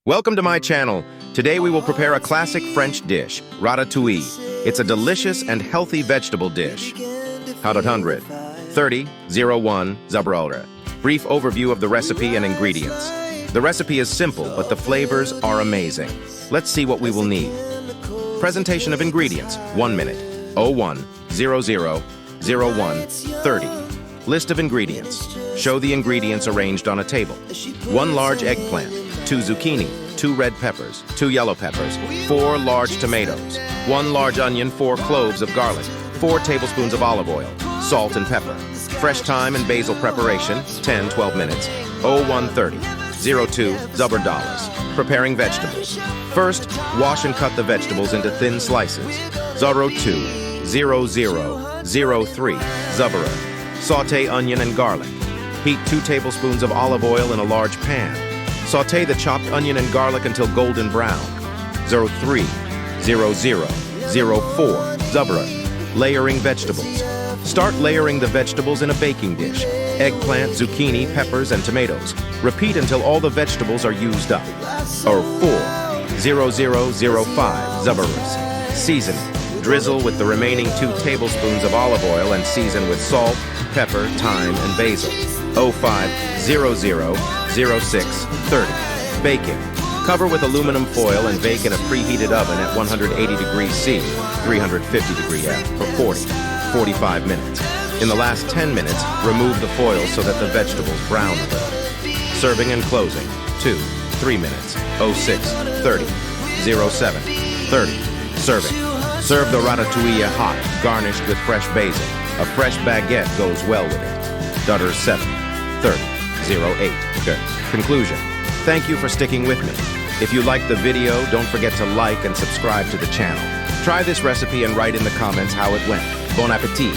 Welcome to my channel. Today we will prepare a classic French dish, Ratatouille. It's a delicious and healthy vegetable dish. How to 3001 Zabralra. Brief overview of the recipe and ingredients. The recipe is simple, but the flavors are amazing. Let's see what we will need. Presentation of ingredients, 1 minute. 01 00 01 30. List of ingredients. Show the ingredients arranged on a table. 1 large eggplant, 2 zucchini, 2 red peppers, 2 yellow peppers, 4 large tomatoes, 1 large onion, 4 cloves of garlic, 4 tablespoons of olive oil, salt and pepper. Fresh thyme and basil preparation, 10-12 minutes. 0130 02 Zabralra. Preparing vegetables. First, wash and cut the vegetables into thin slices. 02 0003 Zabralra. Sauté onion and garlic. Heat 2 tablespoons of olive oil in a large pan. Sauté the chopped onion and garlic until golden brown. 03 00 04 Zabralra. Layering vegetables. Start layering the vegetables in a baking dish. Eggplant, zucchini, peppers, and tomatoes. Repeat until all the vegetables are used up. 04 0005 Zabralra. Seasoning. Drizzle with the remaining 2 tablespoons of olive oil and season with salt, pepper, thyme, and basil. 05 00 06 30. Baking. Cover with aluminum foil and bake in a preheated oven at 180 degrees C, 350 degrees F for 45 minutes. In the last 10 minutes, remove the foil so that the vegetables brown a little. Serving and closing. 2-3 minutes. 06 30 07 30. Serving. Serve the ratatouille hot, garnished with fresh basil. A fresh baguette goes well with it. Dutter 7 30 08. Good. Conclusion. Thank you for sticking with me. If you liked the video, don't forget to like and subscribe to the channel. Try this recipe and write in the comments how it went. Bon appétit!